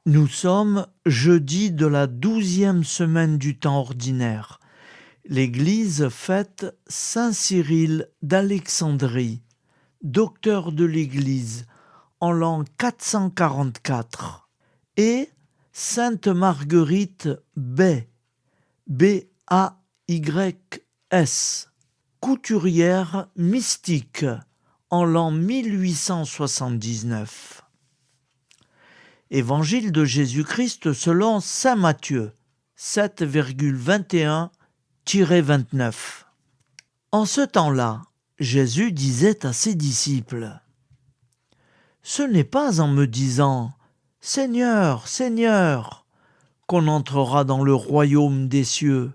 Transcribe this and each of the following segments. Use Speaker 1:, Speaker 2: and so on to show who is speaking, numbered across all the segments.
Speaker 1: Nous sommes jeudi de la 12e semaine du temps ordinaire. L'Église fête Saint Cyril d'Alexandrie, docteur de l'Église, en l'an 444, et Sainte Marguerite Bay, B-A-Y-S, couturière mystique, en l'an 1879. Évangile de Jésus-Christ selon saint Matthieu, 7,21-29. En ce temps-là, Jésus disait à ses disciples : « Ce n'est pas en me disant « Seigneur, Seigneur » qu'on entrera dans le royaume des cieux,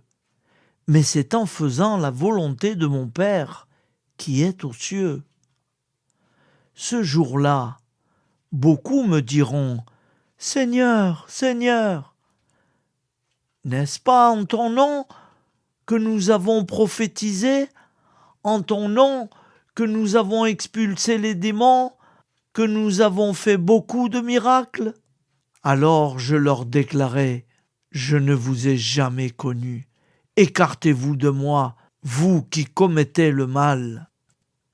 Speaker 1: mais c'est en faisant la volonté de mon Père qui est aux cieux. Ce jour-là, beaucoup me diront : Seigneur, Seigneur, n'est-ce pas en ton nom que nous avons prophétisé, en ton nom que nous avons expulsé les démons, que nous avons fait beaucoup de miracles ? Alors je leur déclarai : je ne vous ai jamais connus. Écartez-vous de moi, vous qui commettez le mal.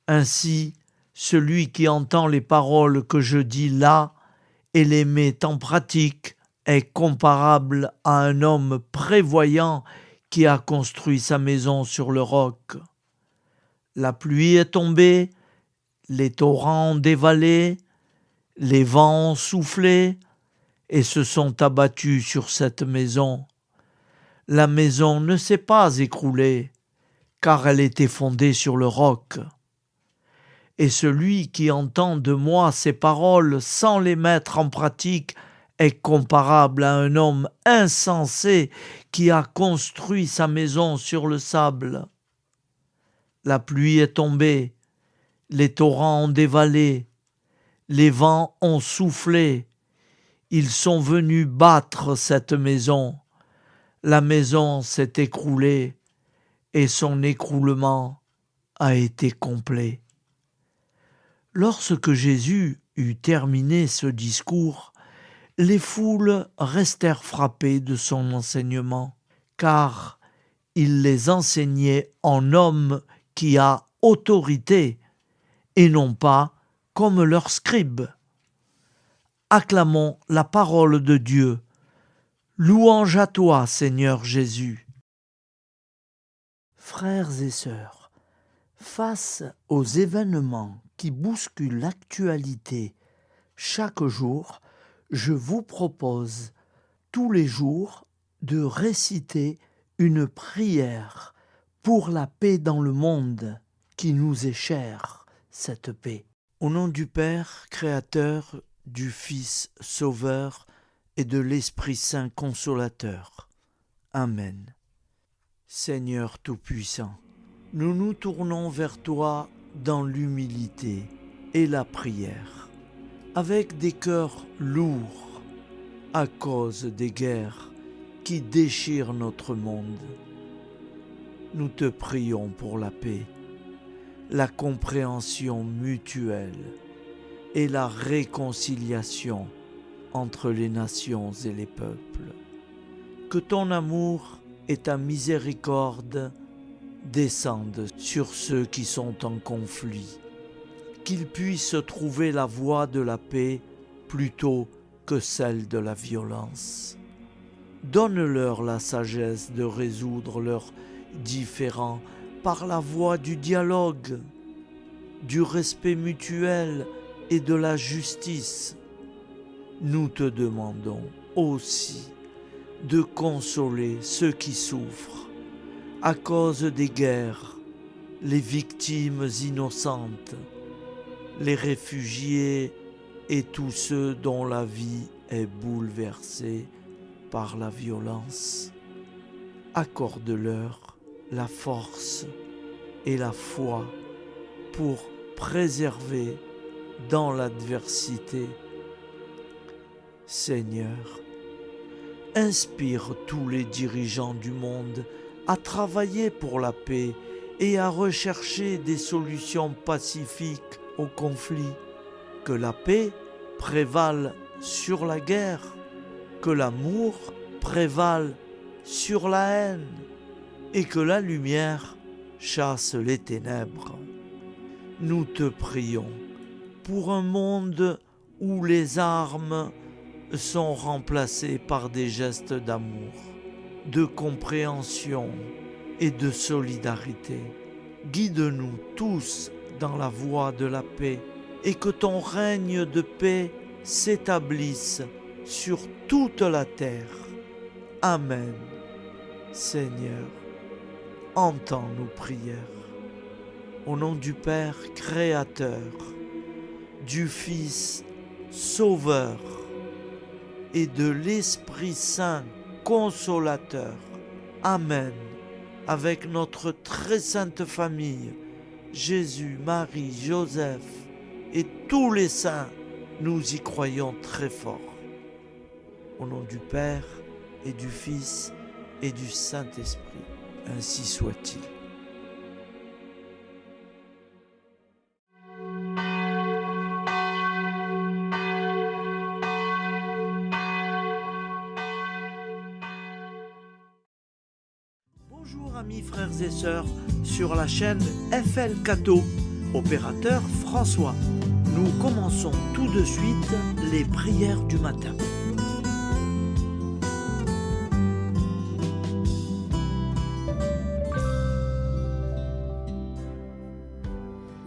Speaker 1: Ainsi, celui qui entend les paroles que je dis là et les met en pratique est comparable à un homme prévoyant qui a construit sa maison sur le roc. La pluie est tombée, les torrents ont dévalé, les vents ont soufflé et se sont abattus sur cette maison. La maison ne s'est pas écroulée, car elle était fondée sur le roc. Et celui qui entend de moi ces paroles sans les mettre en pratique est comparable à un homme insensé qui a construit sa maison sur le sable. La pluie est tombée, les torrents ont dévalé, les vents ont soufflé, ils sont venus battre cette maison. La maison s'est écroulée et son écroulement a été complet. Lorsque Jésus eut terminé ce discours, les foules restèrent frappées de son enseignement, car il les enseignait en homme qui a autorité, et non pas comme leurs scribes. Acclamons la parole de Dieu. Louange à toi, Seigneur Jésus. Frères et sœurs, face aux événements qui bousculent l'actualité chaque jour, je vous propose tous les jours de réciter une prière pour la paix dans le monde qui nous est chère, cette paix. Au nom du Père, Créateur, du Fils, Sauveur et de l'Esprit Saint Consolateur. Amen. Seigneur Tout-Puissant, nous nous tournons vers toi dans l'humilité et la prière, avec des cœurs lourds à cause des guerres qui déchirent notre monde. Nous te prions pour la paix, la compréhension mutuelle et la réconciliation entre les nations et les peuples. Que ton amour et ta miséricorde descendent sur ceux qui sont en conflit, qu'ils puissent trouver la voie de la paix plutôt que celle de la violence. Donne-leur la sagesse de résoudre leurs différends par la voie du dialogue, du respect mutuel et de la justice. Nous te demandons aussi de consoler ceux qui souffrent à cause des guerres, les victimes innocentes, les réfugiés et tous ceux dont la vie est bouleversée par la violence. Accorde-leur la force et la foi pour préserver dans l'adversité. Seigneur, inspire tous les dirigeants du monde à travailler pour la paix et à rechercher des solutions pacifiques aux conflits. Que la paix prévale sur la guerre que l'amour prévale sur la haine et que la lumière chasse les ténèbres. Nous te prions pour un monde où les armes sont remplacées par des gestes d'amour, de compréhension et de solidarité. Guide-nous tous dans la voie de la paix et que ton règne de paix s'établisse sur toute la terre. Amen. Seigneur, entends nos prières. Au nom du Père Créateur, du Fils Sauveur et de l'Esprit Saint Consolateur. Amen. Avec notre très sainte famille, Jésus, Marie, Joseph et tous les saints, nous y croyons très fort. Au nom du Père et du Fils et du Saint-Esprit, ainsi soit-il. Bonjour amis frères et sœurs sur la chaîne FL Cato, opérateur François. Nous commençons tout de suite les prières du matin.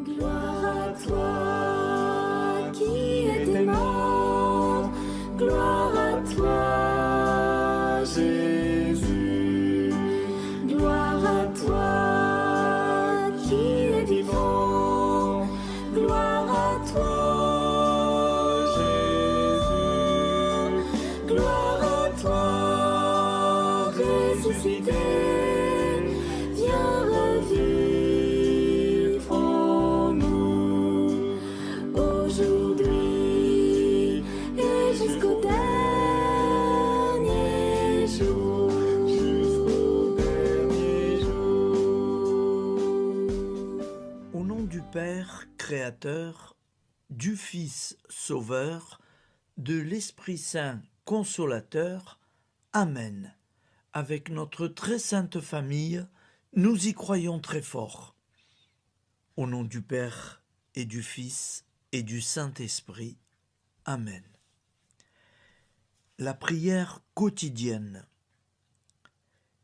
Speaker 2: Gloire à toi qui étais mort, gloire à toi Jésus, gloire à toi qui es vivant, gloire à toi Jésus, gloire à toi ressuscité, viens revivre.
Speaker 1: Père Créateur, du Fils Sauveur, de l'Esprit Saint Consolateur. Amen. Avec notre très sainte famille, nous y croyons très fort. Au nom du Père et du Fils et du Saint-Esprit. Amen. La prière quotidienne.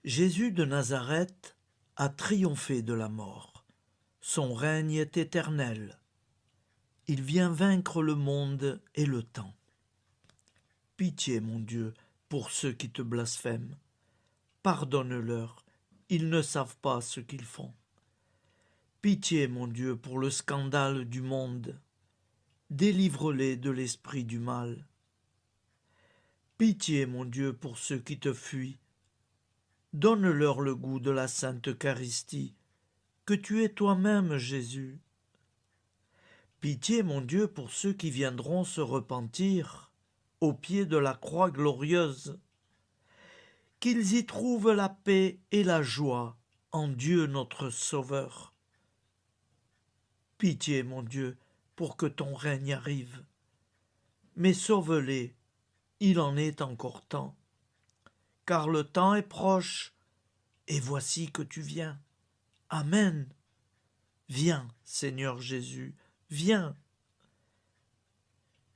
Speaker 1: Jésus de Nazareth a triomphé de la mort. Son règne est éternel. Il vient vaincre le monde et le temps. Pitié, mon Dieu, pour ceux qui te blasphèment. Pardonne-leur, ils ne savent pas ce qu'ils font. Pitié, mon Dieu, pour le scandale du monde. Délivre-les de l'esprit du mal. Pitié, mon Dieu, pour ceux qui te fuient. Donne-leur le goût de la Sainte Eucharistie, que tu es toi-même, Jésus. Pitié, mon Dieu, pour ceux qui viendront se repentir au pied de la croix glorieuse, qu'ils y trouvent la paix et la joie en Dieu notre Sauveur. Pitié, mon Dieu, pour que ton règne arrive. Mais sauve-les, il en est encore temps, car le temps est proche, et voici que tu viens. Amen. Viens, Seigneur Jésus, viens.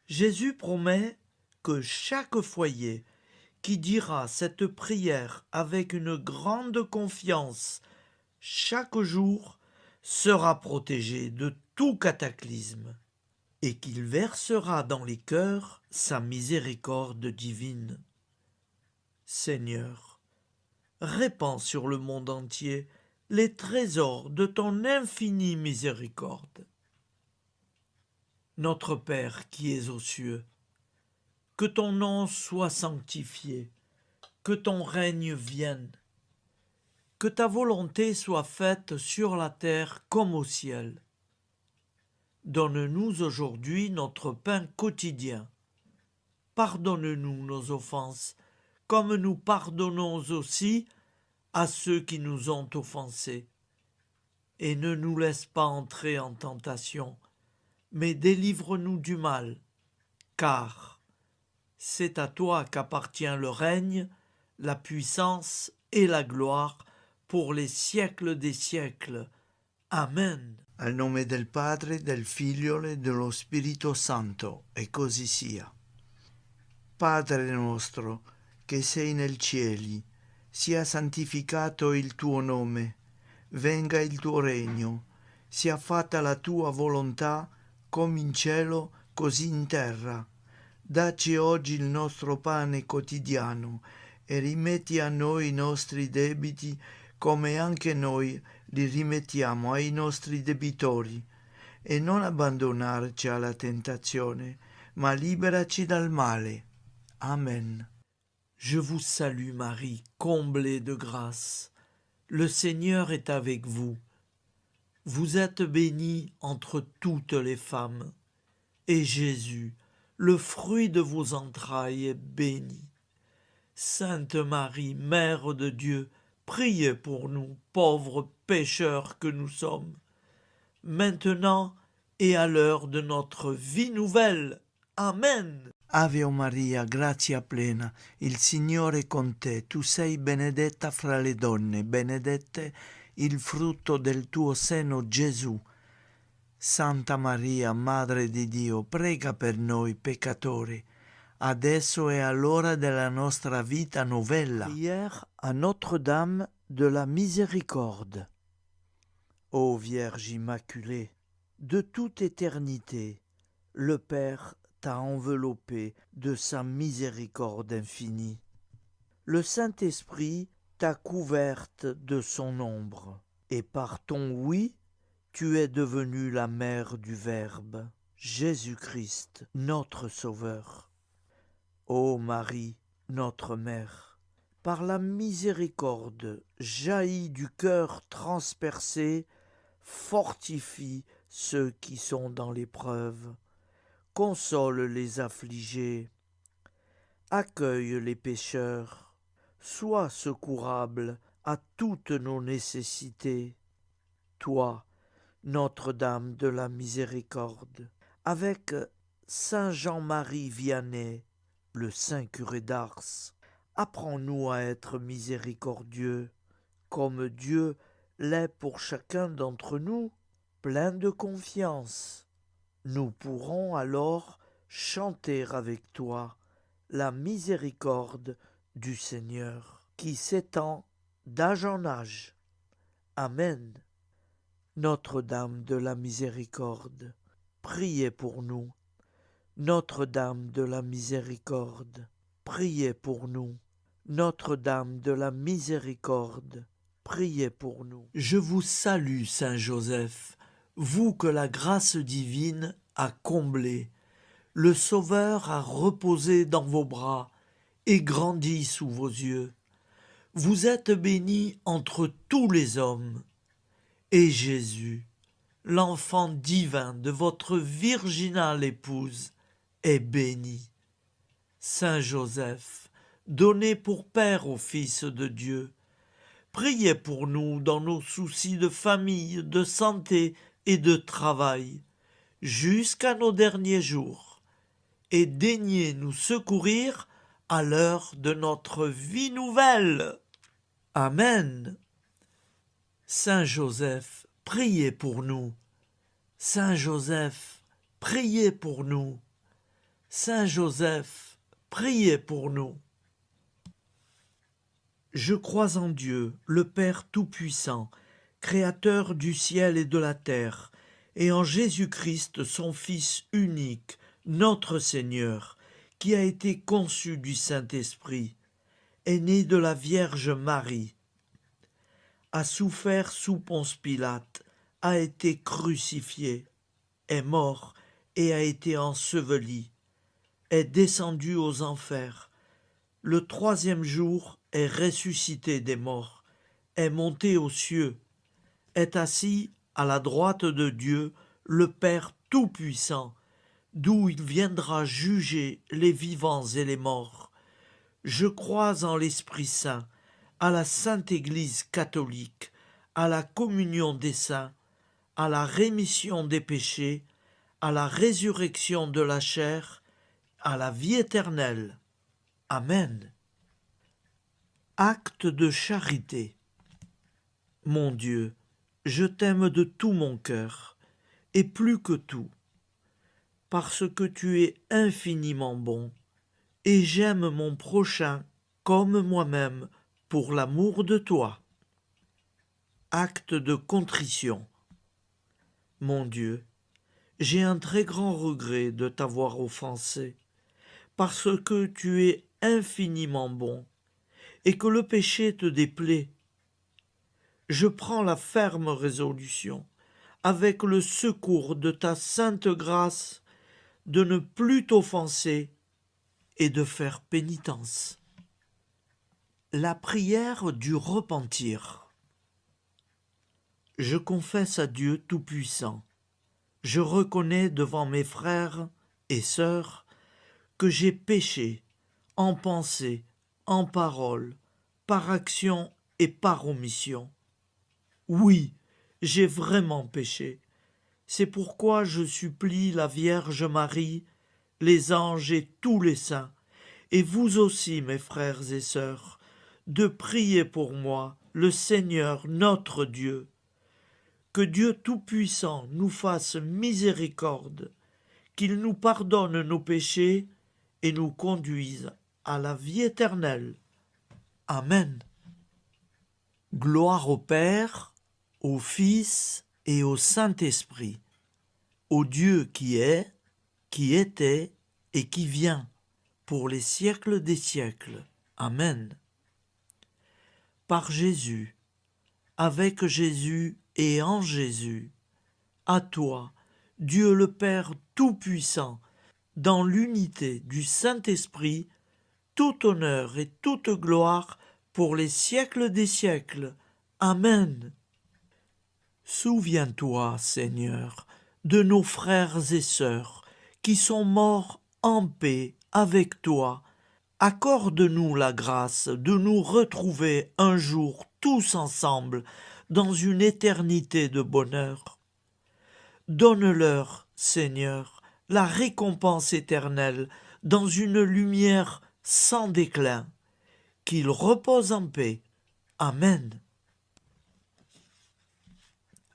Speaker 1: Jésus promet que chaque foyer qui dira cette prière avec une grande confiance chaque jour sera protégé de tout cataclysme et qu'il versera dans les cœurs sa miséricorde divine. Seigneur, répands sur le monde entier les trésors de ton infinie miséricorde. Notre Père qui es aux cieux, que ton nom soit sanctifié, que ton règne vienne, que ta volonté soit faite sur la terre comme au ciel. Donne-nous aujourd'hui notre pain quotidien. Pardonne-nous nos offenses, comme nous pardonnons aussi à ceux qui nous ont offensés. Et ne nous laisse pas entrer en tentation, mais délivre-nous du mal, car C'est à toi qu'appartient le règne, la puissance et la gloire pour les siècles des siècles. Amen.
Speaker 3: Al nome del Padre, del Figlio e dello Spirito Santo, e così sia. Padre nostro, che sei nel cieli, sia santificato il tuo nome, venga il tuo regno, sia fatta la tua volontà, come in cielo, così in terra. Dacci oggi il nostro pane quotidiano e rimetti a noi i nostri debiti, come anche noi li rimettiamo ai nostri debitori, e non abbandonarci alla tentazione, ma liberaci dal male. Amen.
Speaker 1: Je vous salue Marie, comblée de grâce. Le Seigneur est avec vous. Vous êtes bénie entre toutes les femmes, et Jésus, le fruit de vos entrailles, est béni. Sainte Marie, Mère de Dieu, priez pour nous, pauvres pécheurs que nous sommes, maintenant et à l'heure de notre vie nouvelle. Amen.
Speaker 3: Ave Maria, grazia plena, il Signore è con te, tu sei benedetta fra le donne, benedetto il frutto del tuo seno, Gesù. Santa Maria, Madre di Dio, prega per noi peccatori, adesso e all'ora della nostra vita novella.
Speaker 1: Prière à Notre-Dame de la Miséricorde. Ô Vierge Immaculée, de toute éternité, le Père t'a enveloppé de sa miséricorde infinie. Le Saint-Esprit t'a couverte de son ombre, et par ton oui, tu es devenue la mère du Verbe, Jésus-Christ, notre Sauveur. Ô Marie, notre Mère, par la miséricorde jaillie du cœur transpercé, fortifie ceux qui sont dans l'épreuve, console les affligés, accueille les pécheurs, sois secourable à toutes nos nécessités. Toi, Notre-Dame de la Miséricorde, avec Saint Jean-Marie Vianney, le saint curé d'Ars, apprends-nous à être miséricordieux, comme Dieu l'est pour chacun d'entre nous, plein de confiance. Nous pourrons alors chanter avec toi la miséricorde du Seigneur, qui s'étend d'âge en âge. Amen. Notre-Dame de la Miséricorde, priez pour nous. Notre-Dame de la Miséricorde, priez pour nous. Notre-Dame de la Miséricorde, priez pour nous. Je vous salue, Saint Joseph, vous que la grâce divine a comblé, le Sauveur a reposé dans vos bras et grandi sous vos yeux. Vous êtes bénie entre tous les hommes, et Jésus, l'enfant divin de votre virginale épouse, est béni. Saint Joseph, donné pour Père au Fils de Dieu, priez pour nous dans nos soucis de famille, de santé et de travail, jusqu'à nos derniers jours, et daignez nous secourir à l'heure de notre vie nouvelle. Amen. Saint Joseph, priez pour nous. Saint Joseph, priez pour nous. Saint Joseph, priez pour nous. Je crois en Dieu, le Père Tout-Puissant, Créateur du ciel et de la terre, et en Jésus-Christ, son Fils unique, notre Seigneur, qui a été conçu du Saint-Esprit, est né de la Vierge Marie, a souffert sous Ponce Pilate, a été crucifié, est mort et a été enseveli, est descendu aux enfers, le troisième jour est ressuscité des morts, est monté aux cieux, est assis à la droite de Dieu, le Père Tout-Puissant, d'où il viendra juger les vivants et les morts. Je crois en l'Esprit Saint, à la Sainte Église catholique, à la communion des saints, à la rémission des péchés, à la résurrection de la chair, à la vie éternelle. Amen. Acte de charité. Mon Dieu, je t'aime de tout mon cœur, et plus que tout, parce que tu es infiniment bon, et j'aime mon prochain comme moi-même pour l'amour de toi. Acte de contrition. Mon Dieu, j'ai un très grand regret de t'avoir offensé, parce que tu es infiniment bon, et que le péché te déplaît. Je prends la ferme résolution, avec le secours de ta sainte grâce, de ne plus t'offenser et de faire pénitence. La prière du repentir. Je confesse à Dieu Tout-Puissant. Je reconnais devant mes frères et sœurs que j'ai péché en pensée, en parole, par action et par omission. Oui, j'ai vraiment péché. C'est pourquoi je supplie la Vierge Marie, les anges et tous les saints, et vous aussi, mes frères et sœurs, de prier pour moi, le Seigneur notre Dieu. Que Dieu Tout-Puissant nous fasse miséricorde, qu'il nous pardonne nos péchés et nous conduise à la vie éternelle. Amen. Gloire au Père, au Fils et au Saint-Esprit, au Dieu qui est, qui était et qui vient, pour les siècles des siècles. Amen. Par Jésus, avec Jésus et en Jésus, à toi, Dieu le Père Tout-Puissant, dans l'unité du Saint-Esprit, tout honneur et toute gloire pour les siècles des siècles. Amen. Souviens-toi, Seigneur, de nos frères et sœurs qui sont morts en paix avec toi. Accorde-nous la grâce de nous retrouver un jour tous ensemble dans une éternité de bonheur. Donne-leur, Seigneur, la récompense éternelle dans une lumière sans déclin. Qu'ils reposent en paix. Amen.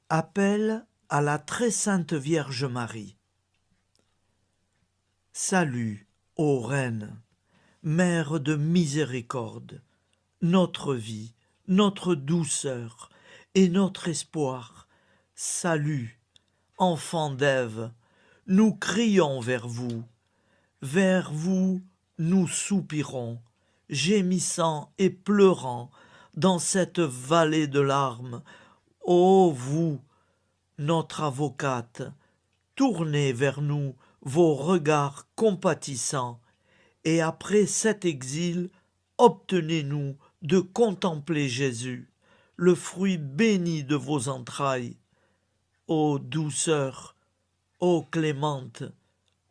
Speaker 1: Appel à la très sainte Vierge Marie. Salut, ô Reine, Mère de miséricorde, notre vie, notre douceur et notre espoir. Salut, enfants d'Ève, nous crions vers vous. Vers vous, nous soupirons, gémissant et pleurant dans cette vallée de larmes. Ô vous, notre avocate, tournez vers nous vos regards compatissants, et après cet exil, obtenez-nous de contempler Jésus, le fruit béni de vos entrailles. Ô douceur, ô clémente,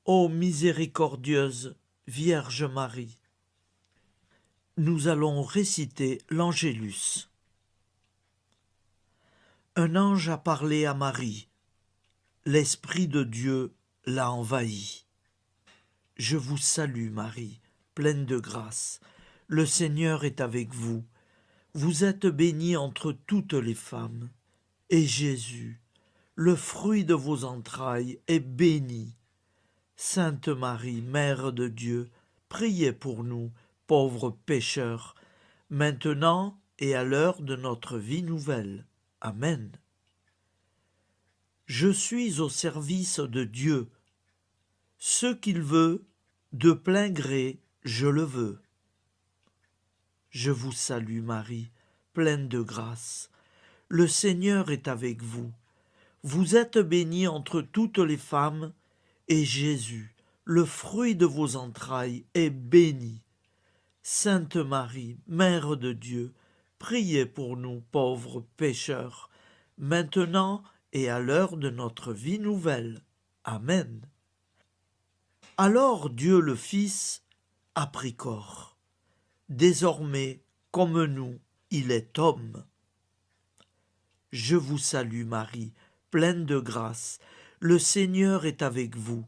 Speaker 1: ô miséricordieuse Vierge Marie. Nous allons réciter l'Angélus. Un ange a parlé à Marie. L'Esprit de Dieu l'a envahie. Je vous salue, Marie, pleine de grâce. Le Seigneur est avec vous. Vous êtes bénie entre toutes les femmes. Et Jésus, le fruit de vos entrailles, est béni. Sainte Marie, Mère de Dieu, priez pour nous, pauvres pécheurs, maintenant et à l'heure de notre vie nouvelle. Amen. Je suis au service de Dieu. Ce qu'il veut, de plein gré, je le veux. Je vous salue Marie, pleine de grâce. Le Seigneur est avec vous. Vous êtes bénie entre toutes les femmes, et Jésus, le fruit de vos entrailles, est béni. Sainte Marie, Mère de Dieu, priez pour nous pauvres pécheurs, maintenant et à l'heure de notre vie nouvelle. Amen. Alors Dieu le Fils a pris corps. Désormais, comme nous, il est homme. Je vous salue Marie, pleine de grâce. Le Seigneur est avec vous.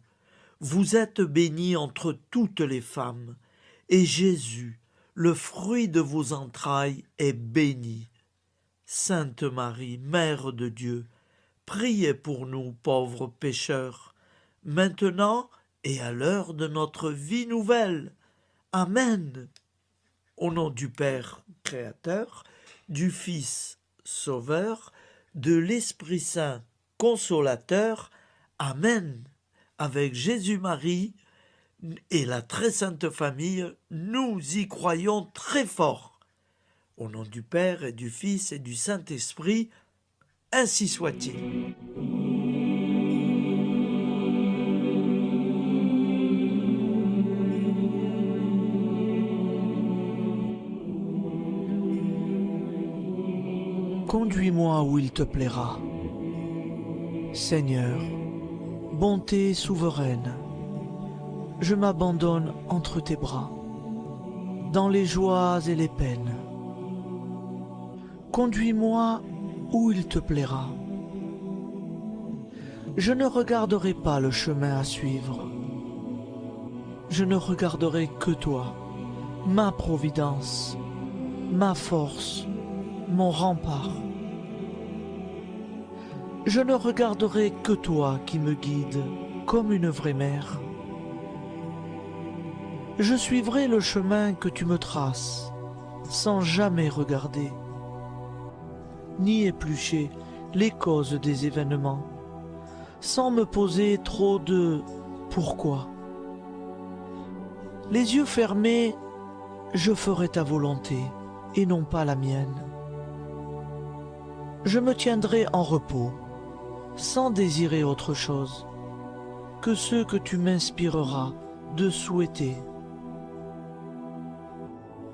Speaker 1: vous êtes bénie entre toutes les femmes, et Jésus, le fruit de vos entrailles, est béni. Sainte Marie, Mère de Dieu, priez pour nous pauvres pécheurs, maintenant et à l'heure de notre vie nouvelle. Amen. Au nom du Père Créateur, du Fils Sauveur, de l'Esprit Saint Consolateur. Amen. Avec Jésus-Marie et la très sainte famille, nous y croyons très fort. Au nom du Père et du Fils et du Saint-Esprit, ainsi soit-il. Conduis-moi où il te plaira. Seigneur, bonté souveraine, je m'abandonne entre tes bras, dans les joies et les peines. Conduis-moi où il te plaira. Je ne regarderai pas le chemin à suivre. Je ne regarderai que toi, ma providence, ma force, mon rempart. Je ne regarderai que toi qui me guides comme une vraie mère. Je suivrai le chemin que tu me traces, sans jamais regarder, ni éplucher les causes des événements, sans me poser trop de « pourquoi ». Les yeux fermés, je ferai ta volonté et non pas la mienne. Je me tiendrai en repos, sans désirer autre chose que ce que tu m'inspireras de souhaiter.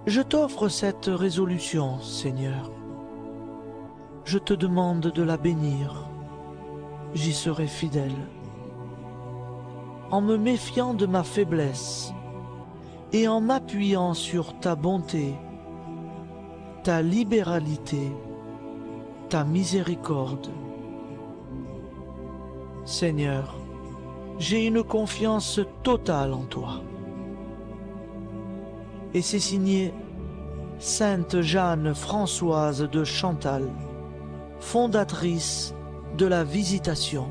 Speaker 1: Je t'offre cette résolution, Seigneur. Je te demande de la bénir. J'y serai fidèle. En me méfiant de ma faiblesse et en m'appuyant sur ta bonté, ta libéralité, ta miséricorde. Seigneur, j'ai une confiance totale en toi. Et c'est signé Sainte Jeanne Françoise de Chantal, fondatrice de la Visitation.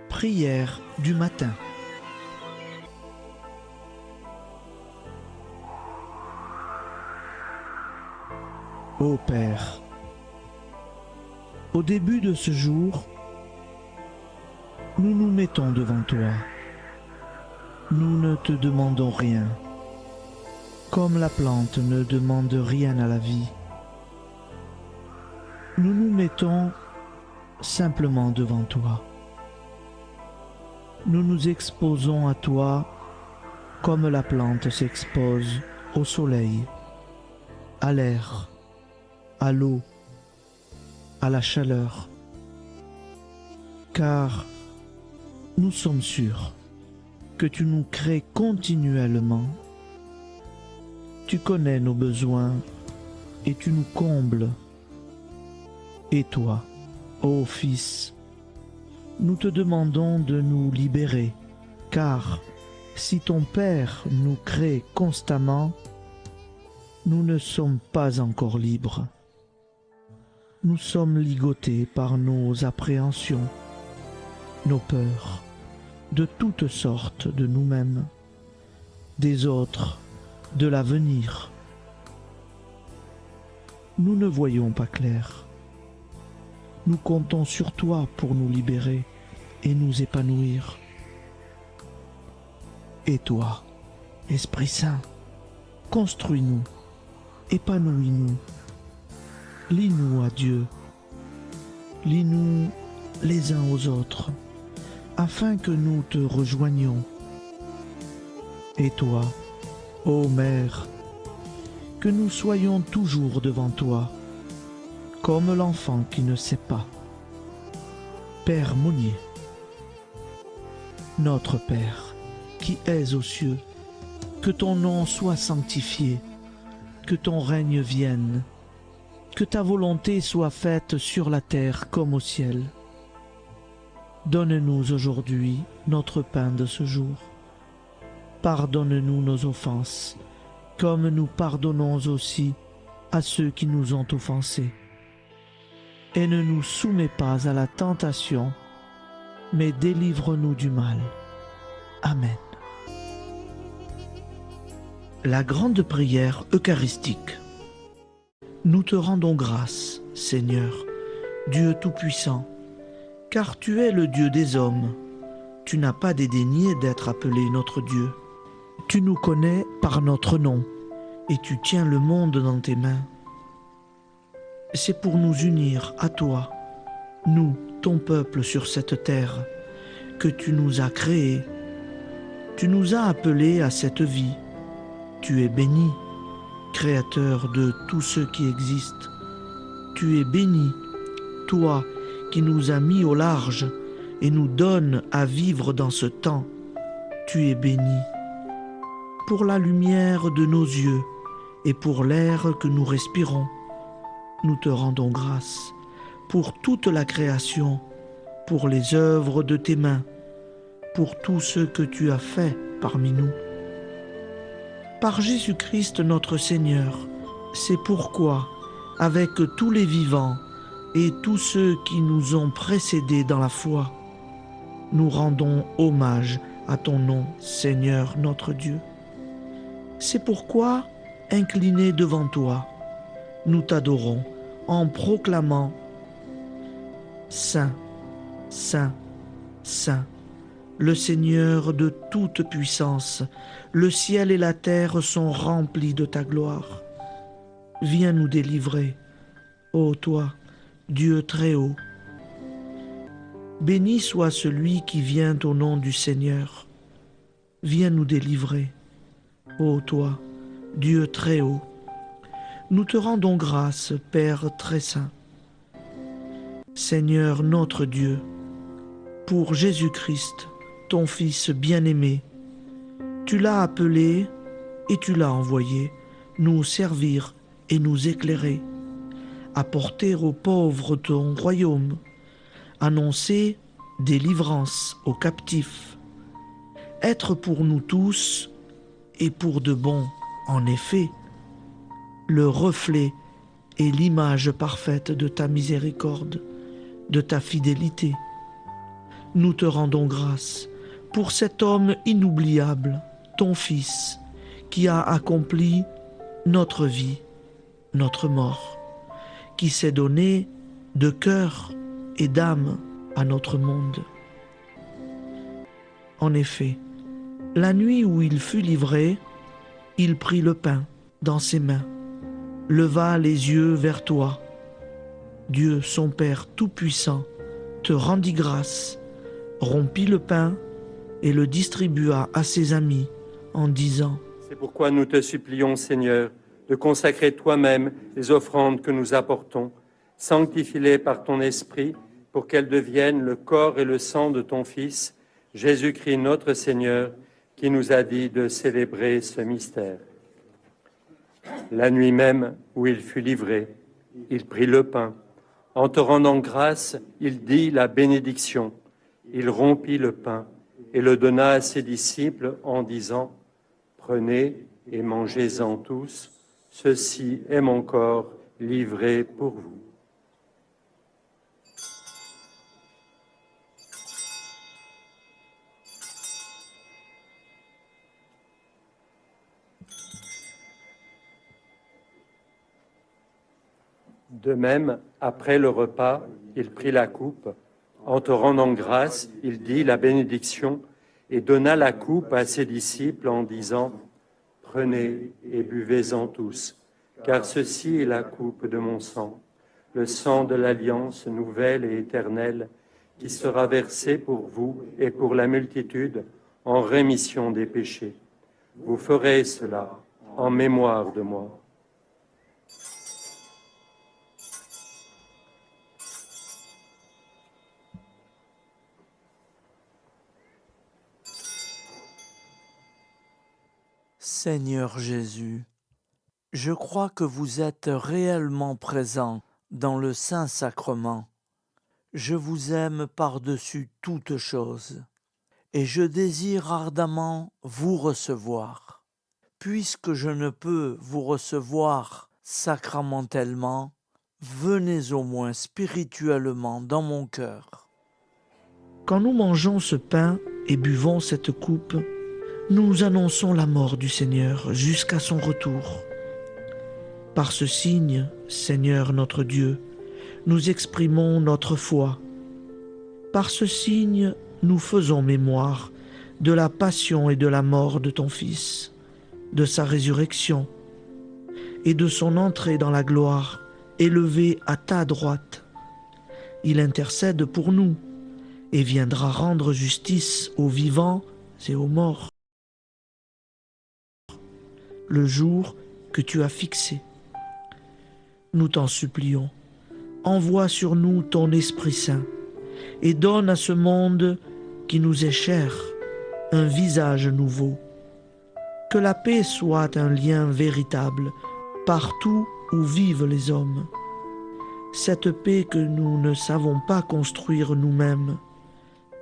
Speaker 1: Prière du matin. Ô Père, au début de ce jour, nous nous mettons devant toi. Nous ne te demandons rien, comme la plante ne demande rien à la vie. Nous nous mettons simplement devant toi. Nous nous exposons à toi comme la plante s'expose au soleil, à l'air, à l'eau, à la chaleur, car nous sommes sûrs que tu nous crées continuellement. Tu connais nos besoins et tu nous combles. Et toi, ô Fils, nous te demandons de nous libérer, car si ton Père nous crée constamment, nous ne sommes pas encore libres. Nous sommes ligotés par nos appréhensions, nos peurs, de toutes sortes de nous-mêmes, des autres, de l'avenir. Nous ne voyons pas clair. Nous comptons sur toi pour nous libérer et nous épanouir. Et toi, Esprit Saint, construis-nous, épanouis-nous, lie-nous à Dieu, lie-nous les uns aux autres, afin que nous te rejoignions. Et toi, ô Mère, que nous soyons toujours devant toi, comme l'enfant qui ne sait pas. Père Monnier, notre Père, qui es aux cieux, Que ton nom soit sanctifié, que ton règne vienne, que ta volonté soit faite sur la terre comme au ciel. Donne-nous aujourd'hui notre pain de ce jour. Pardonne-nous nos offenses, comme nous pardonnons aussi à ceux qui nous ont offensés. Et ne nous soumets pas à la tentation, mais délivre-nous du mal. Amen. La grande prière eucharistique. Nous te rendons grâce, Seigneur, Dieu Tout-Puissant, car tu es le Dieu des hommes. Tu n'as pas dédaigné d'être appelé notre Dieu. Tu nous connais par notre nom, et tu tiens le monde dans tes mains. C'est pour nous unir à toi, nous, ton peuple sur cette terre, que tu nous as créés. Tu nous as appelés à cette vie. Tu es béni, Créateur de tous ceux qui existent. Tu es béni, toi qui nous as mis au large et nous donnes à vivre dans ce temps. Tu es béni. Pour la lumière de nos yeux et pour l'air que nous respirons, nous te rendons grâce. Pour toute la création, pour les œuvres de tes mains, pour tout ce que tu as fait parmi nous. Par Jésus-Christ notre Seigneur, c'est pourquoi, avec tous les vivants et tous ceux qui nous ont précédés dans la foi, nous rendons hommage à ton nom, Seigneur notre Dieu. C'est pourquoi, inclinés devant toi, nous t'adorons en proclamant « Saint, Saint, Saint ». Le Seigneur de toute puissance, le ciel et la terre sont remplis de ta gloire. Viens nous délivrer, ô toi, Dieu très haut. Béni soit celui qui vient au nom du Seigneur. Viens nous délivrer, ô toi, Dieu très haut. Nous te rendons grâce, Père très saint. Seigneur notre Dieu, pour Jésus-Christ, ton Fils bien-aimé, tu l'as appelé et tu l'as envoyé nous servir et nous éclairer, apporter aux pauvres ton royaume, annoncer délivrance aux captifs, être pour nous tous et pour de bon, en effet, le reflet et l'image parfaite de ta miséricorde, de ta fidélité. Nous te rendons grâce pour cet homme inoubliable, ton Fils, qui a accompli notre vie, notre mort, qui s'est donné de cœur et d'âme à notre monde. En effet, la nuit où il fut livré, il prit le pain dans ses mains, leva les yeux vers toi. Dieu, son Père Tout-Puissant, te rendit grâce, rompit le pain et le distribua à ses amis en disant :
Speaker 4: C'est pourquoi nous te supplions, Seigneur, de consacrer toi-même les offrandes que nous apportons. Sanctifie-les par ton Esprit pour qu'elles deviennent le corps et le sang de ton Fils, Jésus-Christ notre Seigneur, qui nous a dit de célébrer ce mystère. La nuit même où il fut livré, il prit le pain. En te rendant grâce, il dit la bénédiction. Il rompit le pain et le donna à ses disciples en disant : Prenez et mangez-en tous, ceci est mon corps livré pour vous. De même, après le repas, il prit la coupe. En te rendant grâce, il dit la bénédiction et donna la coupe à ses disciples en disant : Prenez et buvez-en tous, car ceci est la coupe de mon sang, le sang de l'alliance nouvelle et éternelle, qui sera versé pour vous et pour la multitude en rémission des péchés. Vous ferez cela en mémoire de moi.
Speaker 1: Seigneur Jésus, je crois que vous êtes réellement présent dans le Saint-Sacrement. Je vous aime par-dessus toute chose et je désire ardemment vous recevoir. Puisque je ne peux vous recevoir sacramentellement, venez au moins spirituellement dans mon cœur.
Speaker 5: Quand nous mangeons ce pain et buvons cette coupe, nous annonçons la mort du Seigneur jusqu'à son retour. Par ce signe, Seigneur notre Dieu, nous exprimons notre foi. Par ce signe, nous faisons mémoire de la passion et de la mort de ton Fils, de sa résurrection et de son entrée dans la gloire, élevé à ta droite. Il intercède pour nous et viendra rendre justice aux vivants et aux morts. Le jour que tu as fixé. Nous t'en supplions, envoie sur nous ton Esprit Saint et donne à ce monde qui nous est cher un visage nouveau. Que la paix soit un lien véritable partout où vivent les hommes. Cette paix que nous ne savons pas construire nous-mêmes.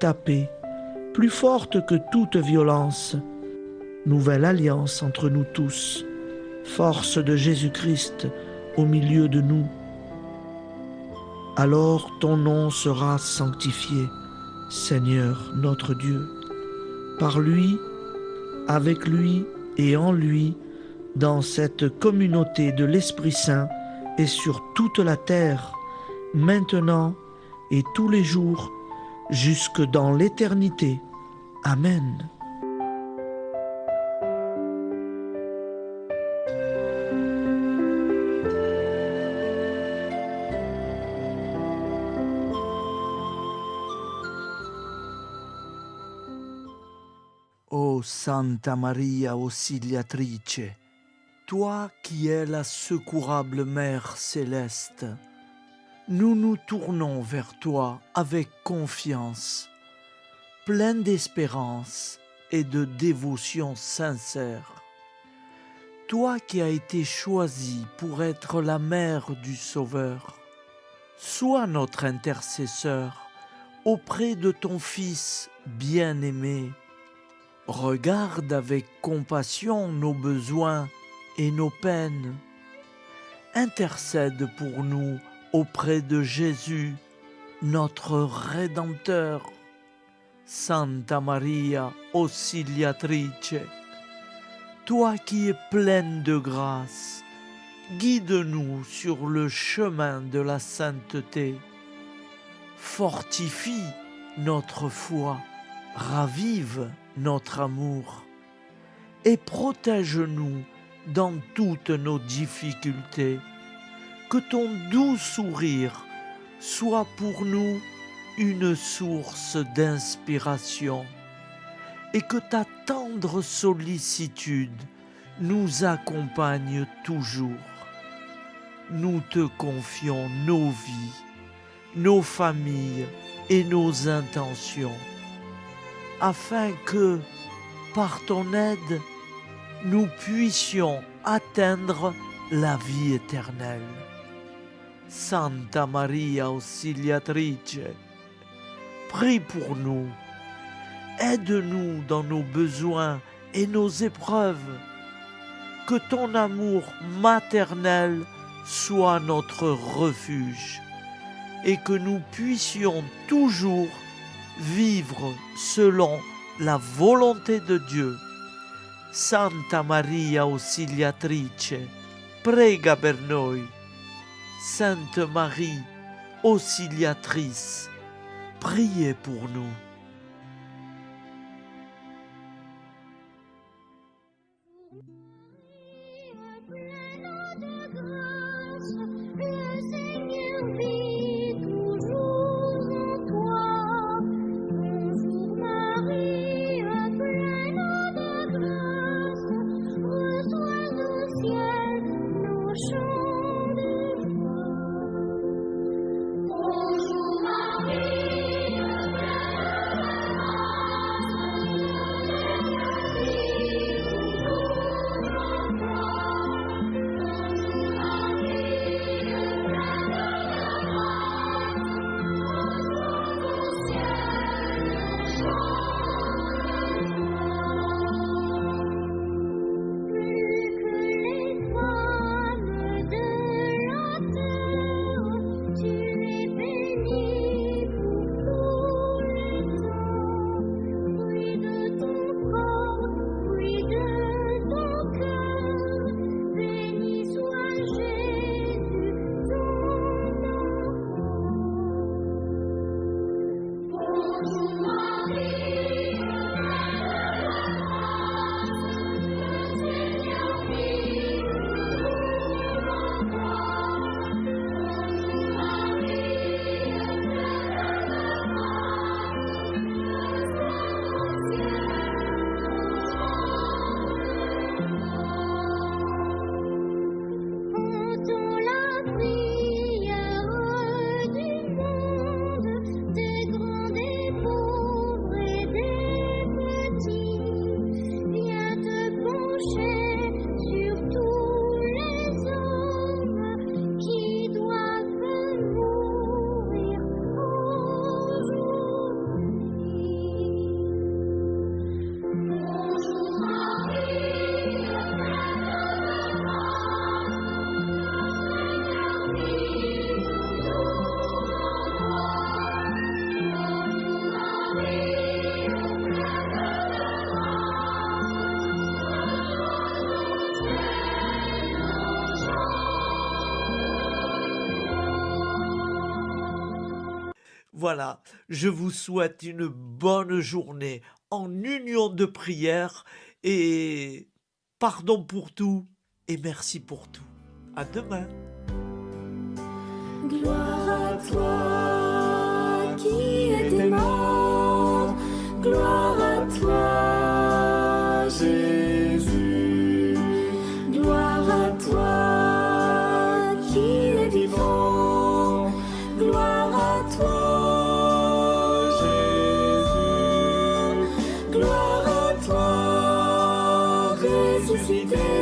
Speaker 5: Ta paix, plus forte que toute violence. Nouvelle alliance entre nous tous. Force de Jésus-Christ au milieu de nous. Alors ton nom sera sanctifié, Seigneur notre Dieu. Par lui, avec lui et en lui, dans cette communauté de l'Esprit Saint et sur toute la terre, maintenant et tous les jours, jusque dans l'éternité. Amen.
Speaker 1: Ô Santa Maria Auxiliatrice, toi qui es la secourable Mère céleste, nous nous tournons vers toi avec confiance, plein d'espérance et de dévotion sincère. Toi qui as été choisie pour être la mère du Sauveur, sois notre intercesseur auprès de ton Fils bien-aimé. Regarde avec compassion nos besoins et nos peines. Intercède pour nous auprès de Jésus, notre Rédempteur. Santa Maria Auxiliatrice, toi qui es pleine de grâce, guide-nous sur le chemin de la sainteté. Fortifie notre foi, ravive notre amour et protège-nous dans toutes nos difficultés. Que ton doux sourire soit pour nous une source d'inspiration et que ta tendre sollicitude nous accompagne toujours. Nous te confions nos vies, nos familles et nos intentions, afin que, par ton aide, nous puissions atteindre la vie éternelle. Santa Maria Auxiliatrice, prie pour nous, aide-nous dans nos besoins et nos épreuves, que ton amour maternel soit notre refuge et que nous puissions toujours vivre selon la volonté de Dieu. Santa Maria Auxiliatrice, prega per noi. Sainte Marie, Auxiliatrice, priez pour nous.
Speaker 2: Bonjour Marie,
Speaker 1: Voilà, je vous souhaite une bonne journée en union de prière et pardon pour tout et merci pour tout. À demain.
Speaker 2: Gloire à toi qui étais mort, gloire à toi Jésus, gloire à toi qui es vivant, gloire à toi Jésus, gloire à toi ressuscité.